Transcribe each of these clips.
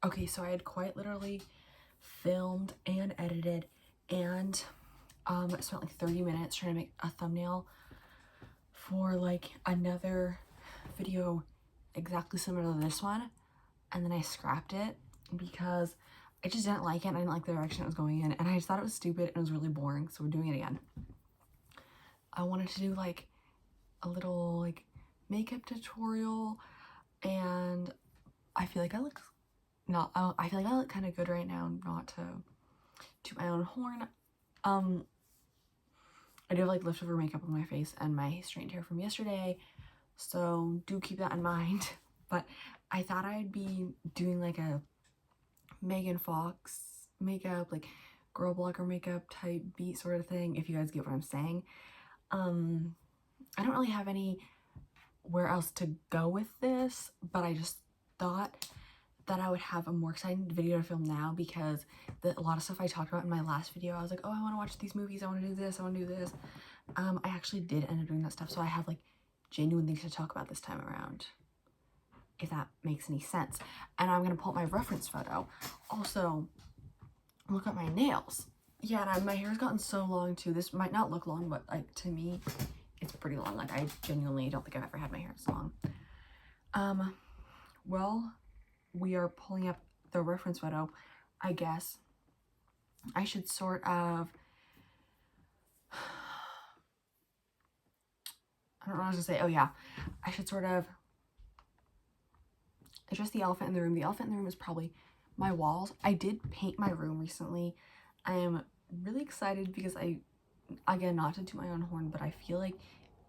Okay, so I had quite literally filmed and edited and spent like 30 minutes trying to make a thumbnail for like another video exactly similar to this one, and then I scrapped it because I just didn't like it and I didn't like the direction it was going in, and I just thought it was stupid and it was really boring, so we're doing it again. I wanted to do like a little like makeup tutorial, and I feel like I look kind of good right now, not to toot my own horn. I do have like leftover makeup on my face and my straightened hair from yesterday, so do keep that in mind. But I thought I'd be doing like a Megan Fox makeup, like girl blogger makeup type beat sort of thing, if you guys get what I'm saying. I don't really have anywhere else to go with this, but I just thought that I would have a more exciting video to film now, because a lot of stuff I talked about in my last video, I was like, oh, I want to watch these movies, I want to do this, I want to do this. I actually did end up doing that stuff, so I have like genuine things to talk about this time around, if that makes any sense. And I'm gonna pull up my reference photo. Also, look at my nails. Yeah, and my hair's gotten so long too. This might not look long, but like to me, it's pretty long. Like I genuinely don't think I've ever had my hair this long. Well, we are pulling up the reference photo. I guess I should sort of, I don't know what I was gonna say. Oh yeah, I should sort of address the elephant in the room. The elephant in the room is probably my walls. I did paint my room recently. I am really excited because again, not to toot my own horn, but I feel like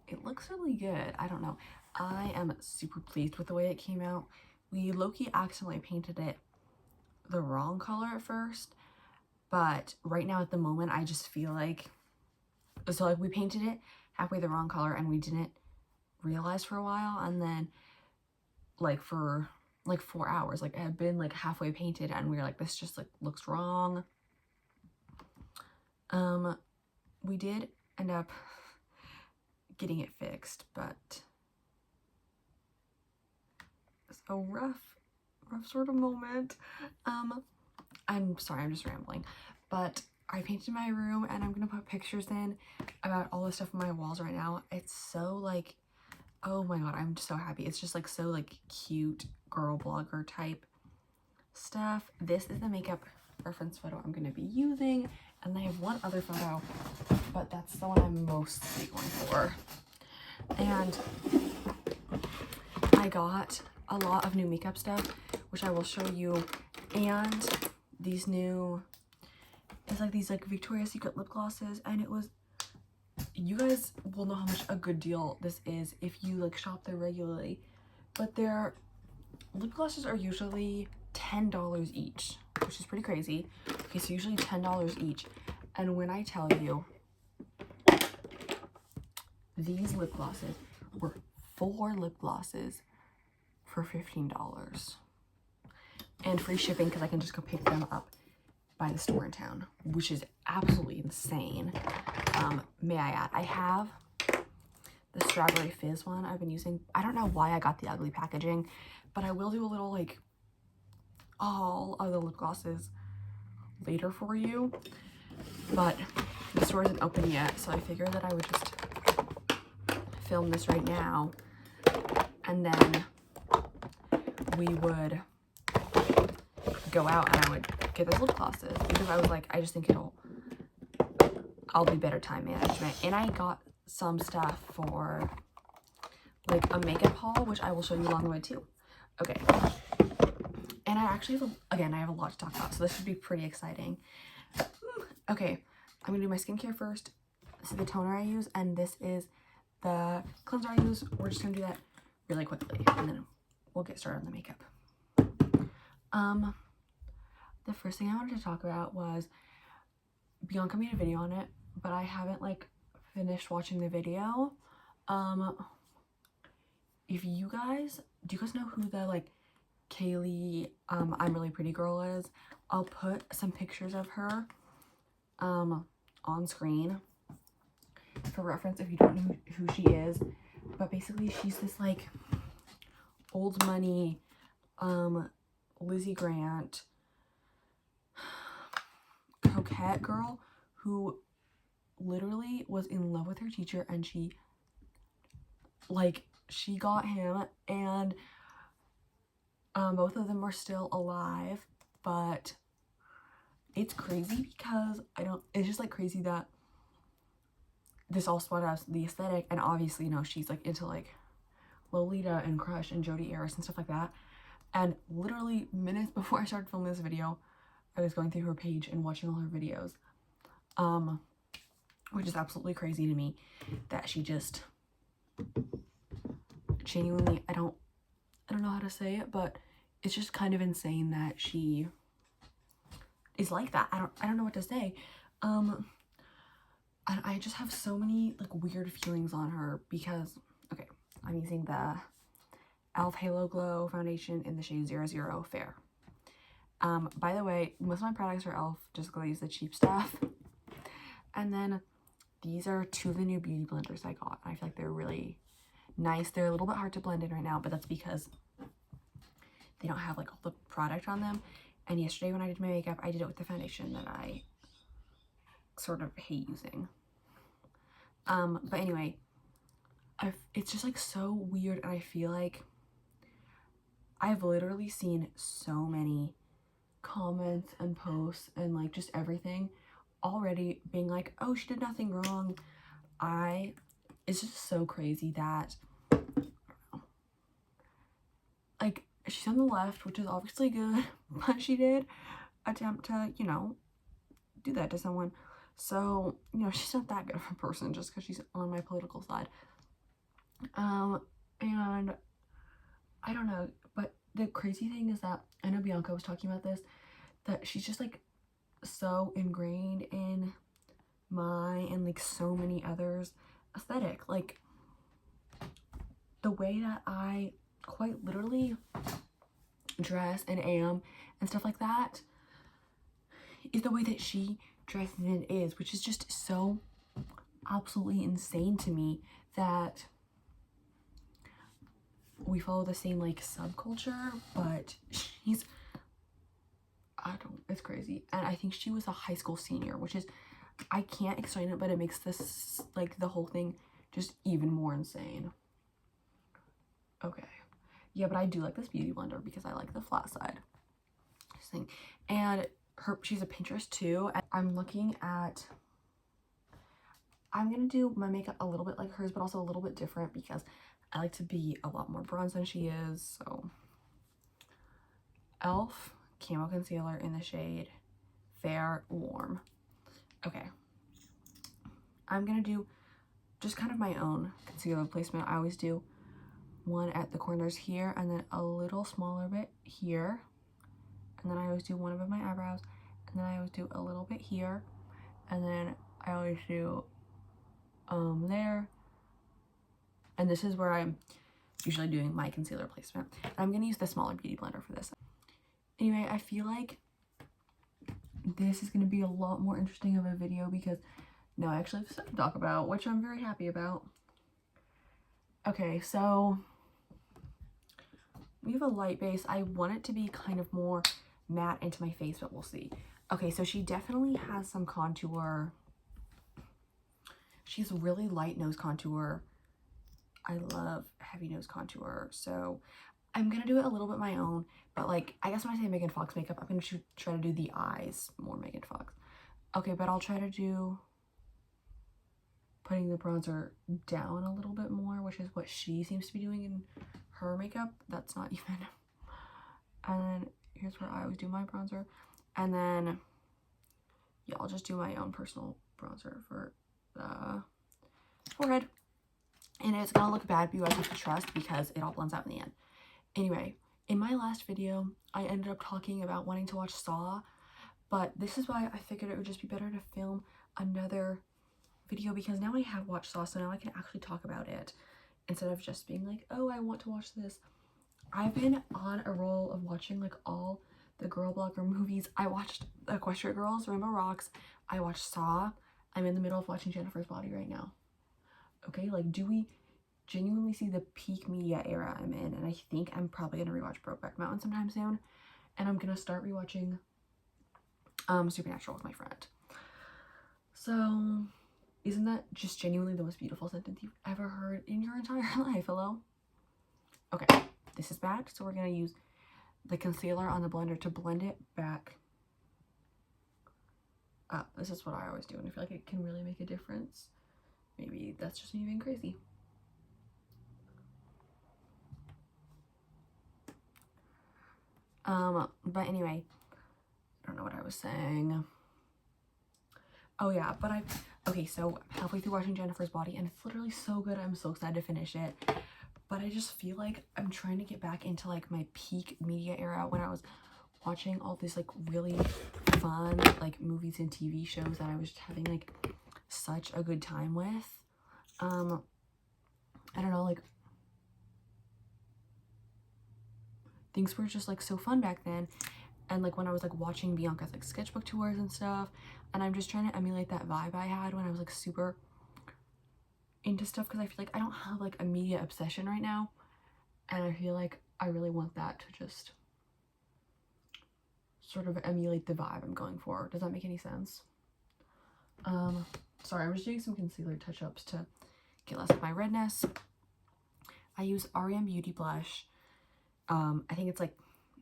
it looks really good. I don't know. I am super pleased with the way it came out. We low-key accidentally painted it the wrong color at first, but right now at the moment I just feel like, so like we painted it halfway the wrong color and we didn't realize for a while, and then like for like 4 hours, like it had been like halfway painted and we were like, this just like looks wrong. We did end up getting it fixed, but it's a rough sort of moment. I'm sorry, I'm just rambling, but I painted my room and I'm gonna put pictures in about all the stuff on my walls right now. It's so like, oh my god, I'm just so happy. It's just like so like cute girl blogger type stuff. This is the makeup reference photo I'm gonna be using, and I have one other photo, but that's the one I'm mostly going for. And I got a lot of new makeup stuff, which I will show you, and these new, it's like these like Victoria's Secret lip glosses, and it was, you guys will know how much a good deal this is if you like shop there regularly, but their lip glosses are usually $10 each, which is pretty crazy. Okay, so usually $10 each, and when I tell you these lip glosses were 4 lip glosses for $15 and free shipping, because I can just go pick them up by the store in town, which is absolutely insane. May I add, I have the strawberry fizz one I've been using. I don't know why I got the ugly packaging, but I will do a little like all of the lip glosses later for you, but the store isn't open yet, so I figured that I would just film this right now, and then we would go out and I would get those lip glosses, because I was like, I just think I'll be better time management. And I got some stuff for like a makeup haul, which I will show you along the way too. Okay, and I actually have I have a lot to talk about, so this should be pretty exciting. Okay, I'm gonna do my skincare first. This is the toner I use, and this is the cleanser I use. We're just gonna do that really quickly, and then we'll get started on the makeup. The first thing I wanted to talk about was Bianca made a video on it, but I haven't like finished watching the video. If you guys, do you guys know who the like Kaylee I'm Really Pretty girl is? I'll put some pictures of her on screen for reference if you don't know who she is. But basically she's this like old money Lizzie Grant, coquette girl who literally was in love with her teacher, and she got him, and both of them are still alive. But it's crazy because it's just like crazy that this all spawned out the aesthetic, and obviously, you know, she's like into like Lolita and Crush and Jodi Arias and stuff like that. And literally minutes before I started filming this video, I was going through her page and watching all her videos, which is absolutely crazy to me that she just genuinely, I don't know how to say it, but it's just kind of insane that she is like that. I don't know what to say. And I just have so many like weird feelings on her because, okay, I'm using the e.l.f. Halo Glow foundation in the shade 00 Fair. By the way, most of my products are e.l.f. just because I use the cheap stuff. And then these are two of the new beauty blenders I got. I feel like they're really nice. They're a little bit hard to blend in right now, but that's because they don't have like all the product on them. And yesterday when I did my makeup, I did it with the foundation that I sort of hate using. But anyway, it's just like so weird, and I feel like I've literally seen so many comments and posts and like just everything already being like, oh, she did nothing wrong. It's just so crazy that, like, she's on the left, which is obviously good, but she did attempt to, you know, do that to someone. So, you know, she's not that good of a person just because she's on my political side. And I don't know, but the crazy thing is that, I know Bianca was talking about this, that she's just like so ingrained in my and like so many others aesthetic. Like the way that I quite literally dress and am and stuff like that is the way that she dresses and is, which is just so absolutely insane to me that we follow the same like subculture, but it's crazy. And I think she was a high school senior, which is, I can't explain it, but it makes this like the whole thing just even more insane. Okay, yeah, but I do like this beauty blender because I like the flat side thing. And she's a Pinterest too. I'm gonna do my makeup a little bit like hers, but also a little bit different because I like to be a lot more bronze than she is. So e.l.f. Camo Concealer in the shade Fair Warm. Okay, I'm gonna do just kind of my own concealer placement. I always do one at the corners here, and then a little smaller bit here, and then I always do one above my eyebrows, and then I always do a little bit here, and then I always do there. And this is where I'm usually doing my concealer placement. And I'm gonna use the smaller beauty blender for this. Anyway, I feel like this is gonna be a lot more interesting of a video because now I actually have stuff to talk about, which I'm very happy about. Okay, so we have a light base. I want it to be kind of more matte into my face, but we'll see. Okay, so she definitely has some contour. She's really light nose contour. I love heavy nose contour, so I'm gonna do it a little bit my own, but like, I guess when I say Megan Fox makeup, I'm gonna try to do the eyes more Megan Fox. Okay, but I'll try to do putting the bronzer down a little bit more, which is what she seems to be doing in her makeup. That's not even. And then here's where I always do my bronzer, and then yeah, I'll just do my own personal bronzer for the forehead. And it's gonna look bad, but you guys have to trust because it all blends out in the end. Anyway, in my last video, I ended up talking about wanting to watch Saw, but this is why I figured it would just be better to film another video because now I have watched Saw, so now I can actually talk about it instead of just being like, oh, I want to watch this. I've been on a roll of watching like all the girl blogger movies. I watched Equestria Girls, Rainbow Rocks. I watched Saw. I'm in the middle of watching Jennifer's Body right now. Okay, like, do we genuinely see the peak media era I'm in? And I think I'm probably gonna rewatch Brokeback Mountain sometime soon. and I'm gonna start rewatching Supernatural with my friend. So isn't that just genuinely the most beautiful sentence you've ever heard in your entire life? Hello? Okay, this is bad, so we're gonna use the concealer on the blender to blend it back up. This is what I always do, and I feel like it can really make a difference. Maybe that's just me being crazy. But anyway, I don't know what I was saying. Oh yeah, but okay, so I'm halfway through watching Jennifer's Body, and it's literally so good. I'm so excited to finish it. But I just feel like I'm trying to get back into like my peak media era when I was watching all these like really fun like movies and TV shows that I was just having like such a good time with. I don't know, like things were just like so fun back then. And like when I was like watching Bianca's like sketchbook tours and stuff, and I'm just trying to emulate that vibe I had when I was like super into stuff, because I feel like I don't have like a media obsession right now, and I feel like I really want that to just sort of emulate the vibe I'm going for. Does that make any sense? Sorry, I'm just doing some concealer touch-ups to get less of my redness. I use REM Beauty blush. I think it's like,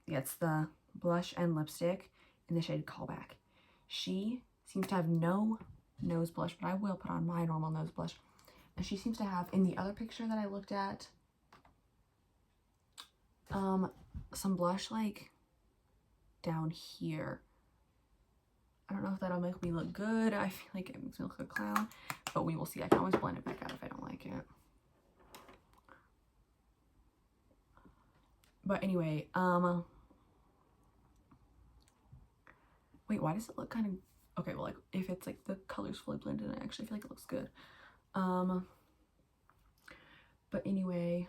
yeah, it's the blush and lipstick in the shade Callback. She seems to have no nose blush, but I will put on my normal nose blush. And she seems to have, in the other picture that I looked at, some blush like down here. I don't know if that'll make me look good. I feel like it makes me look like a clown, but we will see. I can always blend it back out if I don't like it. But anyway, wait, why does it look kind of, okay, well, like, if it's, like, the colors fully blended, I actually feel like it looks good. But anyway,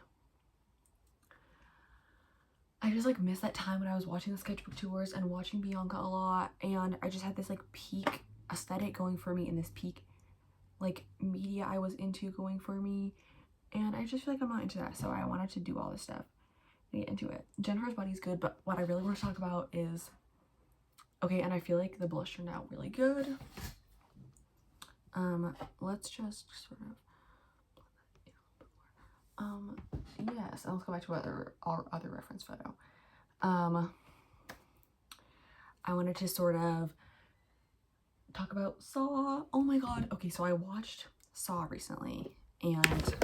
I just, like, miss that time when I was watching the sketchbook tours and watching Bianca a lot, and I just had this, like, peak aesthetic going for me, and this peak, like, media I was into going for me, and I just feel like I'm not into that, so I wanted to do all this stuff and get into it. Jennifer's Body is good, but what I really want to talk about is, okay, and I feel like the blush turned out really good. Let's just sort of, yes, and let's go back to our other reference photo. I wanted to sort of talk about Saw. Oh my god. Okay, so I watched Saw recently, and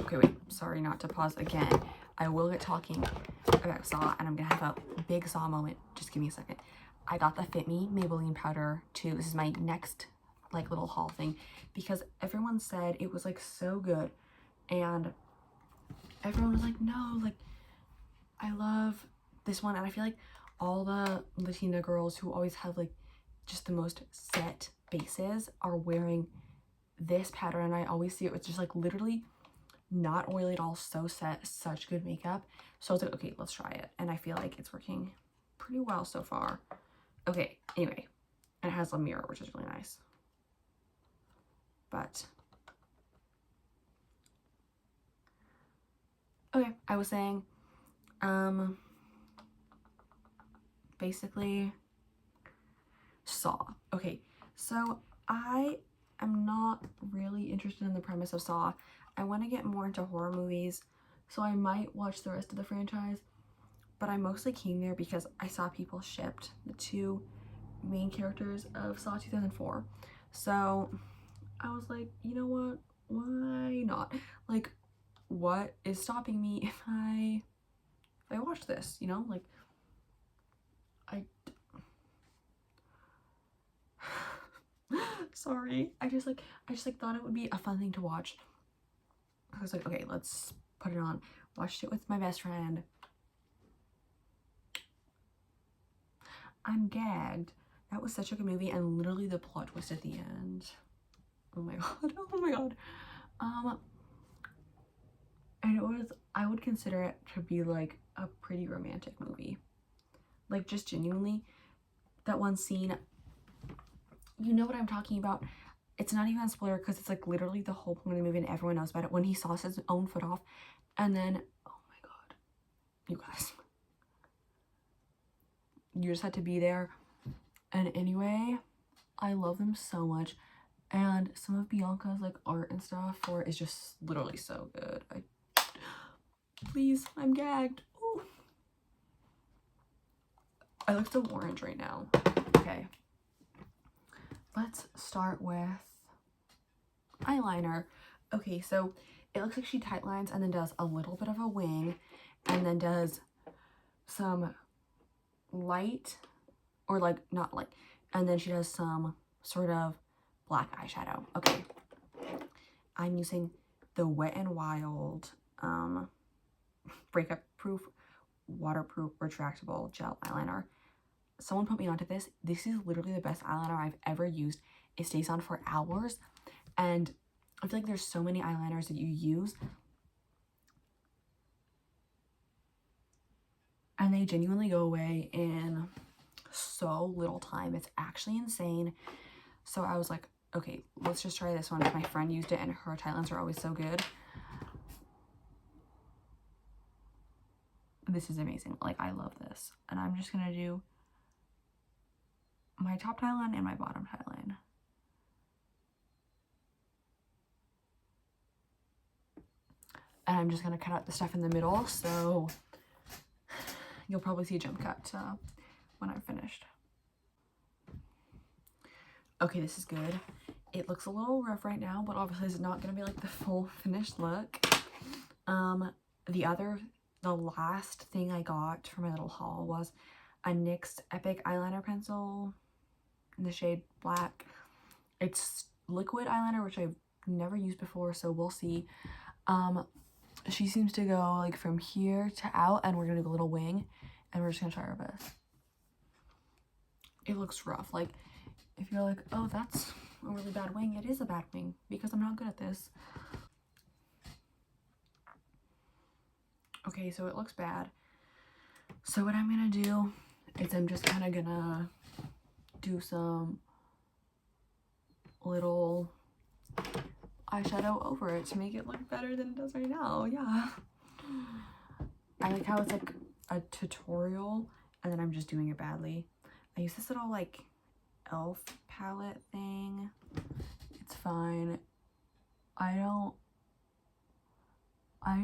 okay, wait, sorry not to pause again. I will get talking about Saw, and I'm gonna have a big Saw moment. Just give me a second. I got the Fit Me Maybelline powder too. This is my next like little haul thing, because everyone said it was like so good, and everyone was like, no, like I love this one. And I feel like all the Latina girls who always have like just the most set bases are wearing this powder, and I always see it with just like literally not oily at all, so set, such good makeup. So I was like, okay, let's try it, and I feel like it's working pretty well so far. Okay, anyway, and it has a mirror, which is really nice. But okay, I was saying, basically Saw. Okay, so I am not really interested in the premise of Saw. I want to get more into horror movies, so I might watch the rest of the franchise, but I mostly came there because I saw people shipped the two main characters of Saw 2004. So I was like, you know what? Why not? Like, what is stopping me if I watch this, you know? Like, sorry. I just thought it would be a fun thing to watch. I was like, okay, let's put it on. Watched it with my best friend. I'm gagged. That was such a good movie, and literally the plot twist at the end. Oh my god. Oh my god. And it was, I would consider it to be like a pretty romantic movie. Like, just genuinely, that one scene, you know what I'm talking about. It's not even a spoiler because it's like literally the whole point of the movie and everyone knows about it, when he saws his own foot off, and then, oh my god, you guys, you just had to be there. And anyway, I love them so much. And some of Bianca's like art and stuff for it is just literally so good. Please, I'm gagged. Ooh. I look so orange right now. Okay. Let's start with eyeliner. Okay, so it looks like she tight lines and then does a little bit of a wing and then does some light, or like not light, and then she does some sort of black eyeshadow. Okay, I'm using the Wet n Wild breakup proof waterproof retractable gel eyeliner. Someone put me onto this. This is literally the best eyeliner I've ever used. It stays on for hours, and I feel like there's so many eyeliners that you use and they genuinely go away in so little time. It's actually insane. So I was like, okay, let's just try this one. My friend used it and her tight lines are always so good. This is amazing. Like, I love this. And I'm just gonna do my top tie line and my bottom tie line. And I'm just gonna cut out the stuff in the middle, so you'll probably see a jump cut when I'm finished. Okay, this is good. It looks a little rough right now, but obviously it's not gonna be like the full finished look. The last thing I got for my little haul was a NYX Epic eyeliner pencil in the shade black. It's liquid eyeliner, which I've never used before, so we'll see. She seems to go like from here to out, and we're gonna do a little wing, and we're just gonna try our best. It looks rough. Like, if you're like, oh, that's a really bad wing, it is a bad wing because I'm not good at this. Okay, so it looks bad. So what I'm gonna do is I'm just kind of gonna do some little eyeshadow over it to make it look better than it does right now. Yeah. I like how it's like a tutorial and then I'm just doing it badly. I use this little like elf palette thing. It's fine. I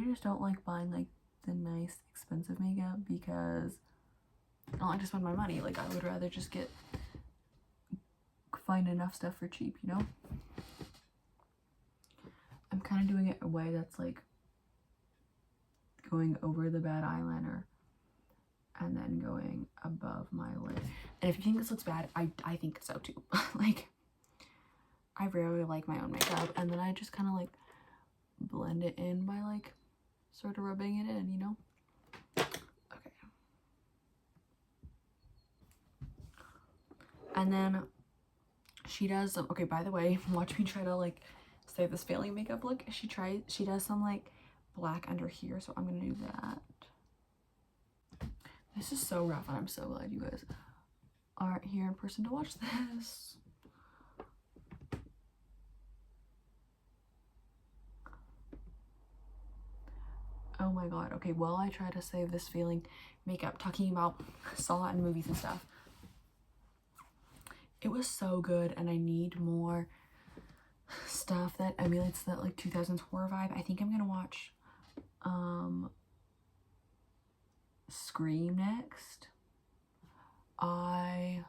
just don't like buying like the nice expensive makeup because I don't like to spend my money. Like, I would rather just find enough stuff for cheap, you know? I'm kind of doing it a way that's like going over the bad eyeliner and then going above my lid. And if you think this looks bad, I think so too. Like, I rarely like my own makeup, and then I just kind of like blend it in by like sort of rubbing it in, you know? Okay. And then she does some, okay, by the way, watch me try to like save this failing makeup look. She does some like black under here, so I'm gonna do that. This is so rough, and I'm so glad you guys aren't here in person to watch this. Oh my god. Okay, while I try to save this feeling makeup, talking about Saw and movies and stuff, it was so good, and I need more stuff that emulates that like 2000s horror vibe. I think I'm gonna watch Scream next. I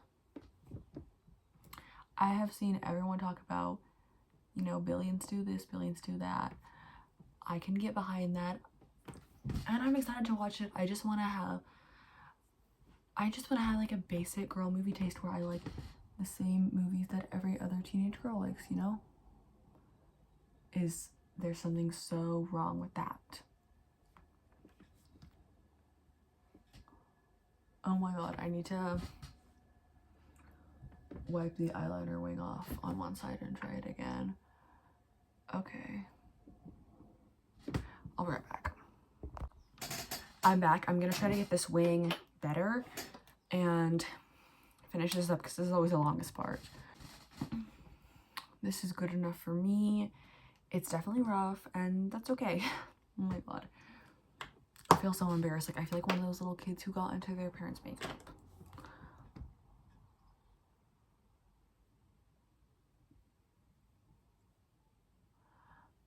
have seen everyone talk about, you know, billions do this, billions do that. I can get behind that, and I'm excited to watch it. I just want to have like a basic girl movie taste where I like the same movies that every other teenage girl likes, you know? There's something so wrong with that? Oh my god, I need to wipe the eyeliner wing off on one side and try it again. Okay. I'll be right back. I'm back. I'm gonna try to get this wing better and finish this up because this is always the longest part. This is good enough for me. It's definitely rough, and that's okay. Oh my god. I feel so embarrassed. Like, I feel like one of those little kids who got into their parents' makeup.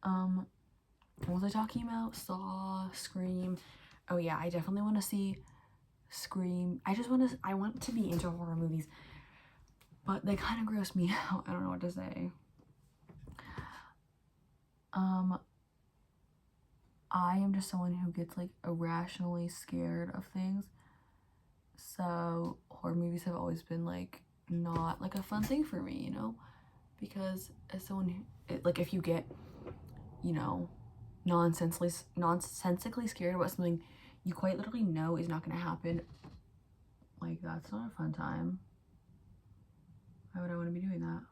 What was I talking about? Saw, Scream. Oh yeah, I definitely want to see Scream. I want to be into horror movies, but they kind of gross me out. I don't know what to say. I am just someone who gets like irrationally scared of things. So horror movies have always been like not like a fun thing for me, you know? Because as someone who, like, if you get, you know, nonsensically scared about something you quite literally know is not going to happen, like, that's not a fun time. Why would I want to be doing that?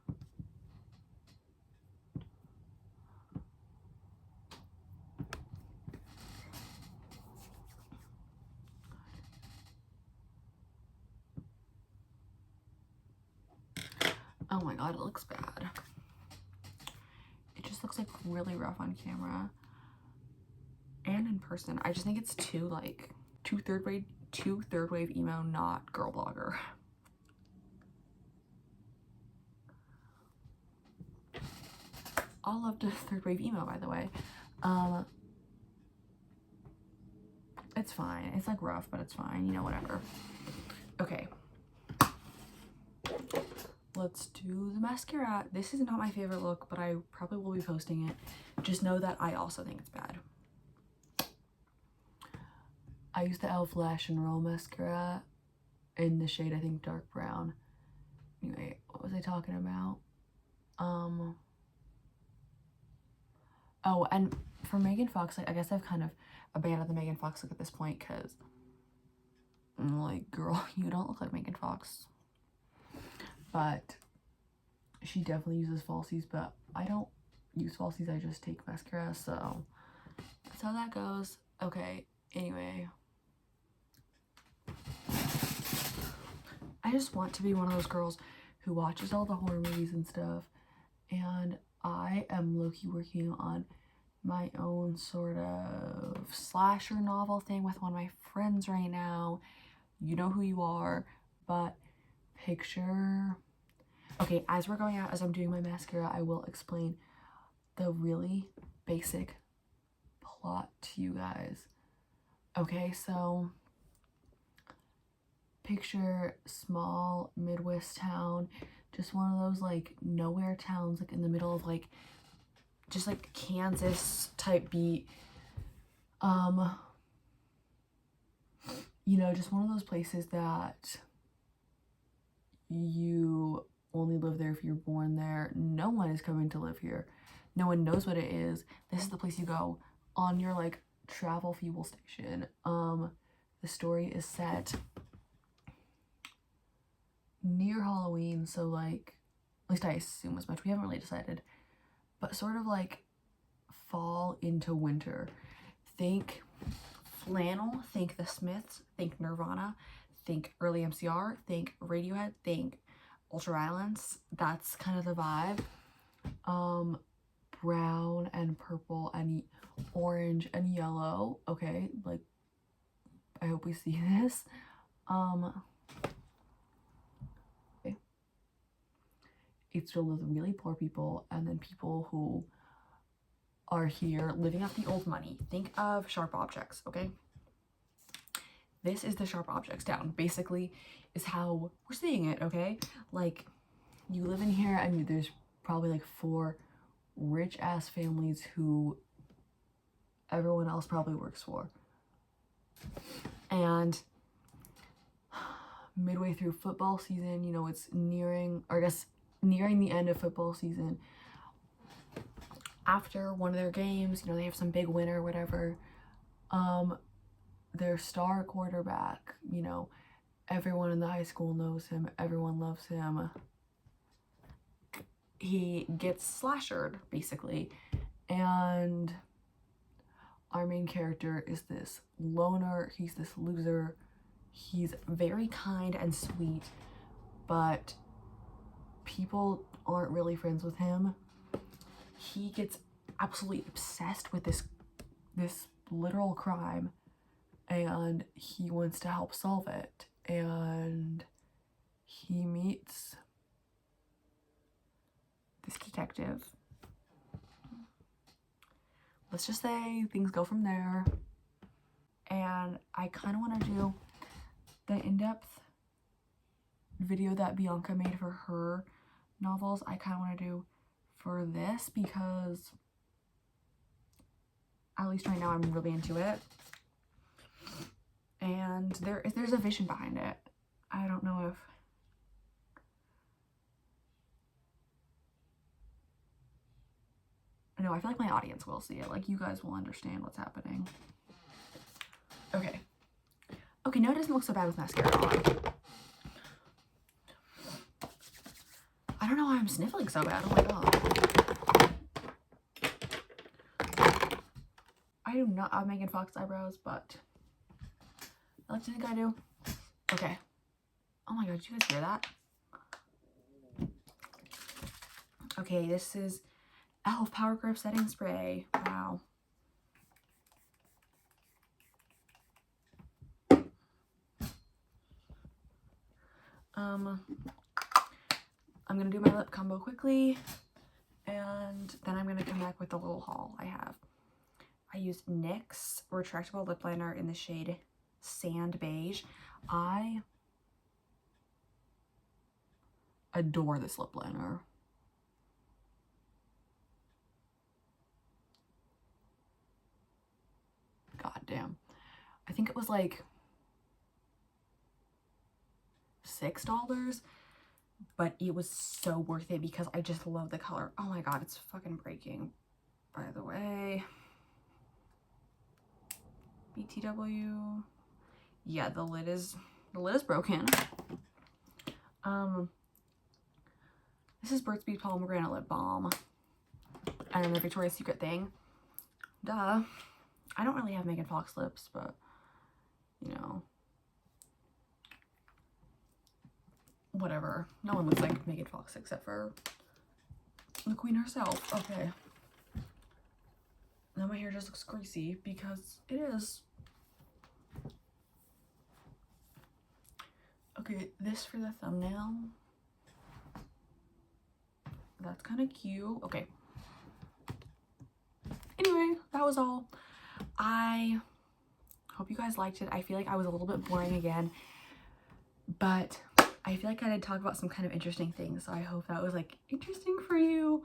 Oh my god, it looks bad. It just looks like really rough on camera and in person. I just think it's too like too third wave emo, not girl blogger. All love to third wave emo, by the way. It's fine. It's like rough, but it's fine, you know, whatever. Okay, let's do the mascara. This is not my favorite look, but I probably will be posting it. Just know that I also think it's bad. I use the e.l.f. Lash and Roll mascara in the shade, I think, dark brown. Anyway, what was I talking about? Oh, and for Megan Fox, like, I guess I've kind of abandoned the Megan Fox look at this point, because, like, girl, you don't look like Megan Fox. But she definitely uses falsies, but I don't use falsies, I just take mascara, so that's how that goes. Okay, anyway. I just want to be one of those girls who watches all the horror movies and stuff, and I am low-key working on my own sort of slasher novel thing with one of my friends right now. You know who you are, but picture... Okay, as we're going out, as I'm doing my mascara, I will explain the really basic plot to you guys. Okay, so picture small Midwest town, just one of those like nowhere towns, like in the middle of like just like Kansas type beat. You know, just one of those places that you only live there if you're born there. No one is coming to live here. No one knows what it is. This is the place you go on your like travel fuel station. The story is set near Halloween, so like, at least I assume as much. We haven't really decided, but sort of like fall into winter. Think flannel, think the Smiths, think Nirvana, think early MCR, think Radiohead, think Ultraviolence. That's kind of the vibe. Brown and purple and orange and yellow. Okay, like, I hope we see this. Okay. It's filled with really poor people and then people who are here living off the old money. Think of Sharp Objects, okay? This is the Sharp Objects town, basically, is how we're seeing it, okay? Like, you live in here and there's probably like 4 rich ass families who everyone else probably works for. And midway through football season, you know, it's nearing, or I guess nearing the end of football season. After one of their games, you know, they have some big win or whatever. Their star quarterback, you know, everyone in the high school knows him, everyone loves him. He gets slashered, basically, and our main character is this loner. He's this loser. He's very kind and sweet, but people aren't really friends with him. He gets absolutely obsessed with this literal crime, and he wants to help solve it. And he meets this detective let's just say things go from there. And I kind of want to do the in-depth video that Bianca made for her novels. I kind of want to do for this because at least right now I'm really into it. And there's a vision behind it. I don't know if no, I feel like my audience will see it. Like, you guys will understand what's happening. Okay. Okay, no, it doesn't look so bad with mascara on. I don't know why I'm sniffling so bad. Oh my god. I do not have Megan Fox eyebrows, but I like to think I do. Okay. Oh my god, did you guys hear that? Okay, this is e.l.f. Power Grip Setting Spray. Wow. I'm gonna do my lip combo quickly, and then I'm gonna come back with the little haul I have. I used NYX retractable lip liner in the shade Sand Beige. I adore this lip liner. God damn. I think it was like $6, but it was so worth it because I just love the color. Oh my god, it's fucking breaking, by the way. BTW. Yeah, the lid is broken. This is Burt's Bees Pomegranate Lip Balm. And then the Victoria's Secret thing. Duh. I don't really have Megan Fox lips, but, you know. Whatever. No one looks like Megan Fox except for the queen herself. Okay. Now my hair just looks greasy because it is. Okay, this for the thumbnail. That's kind of cute. Okay. Anyway, that was all. I hope you guys liked it. I feel like I was a little bit boring again, but I feel like I did talk about some kind of interesting things, so I hope that was like interesting for you.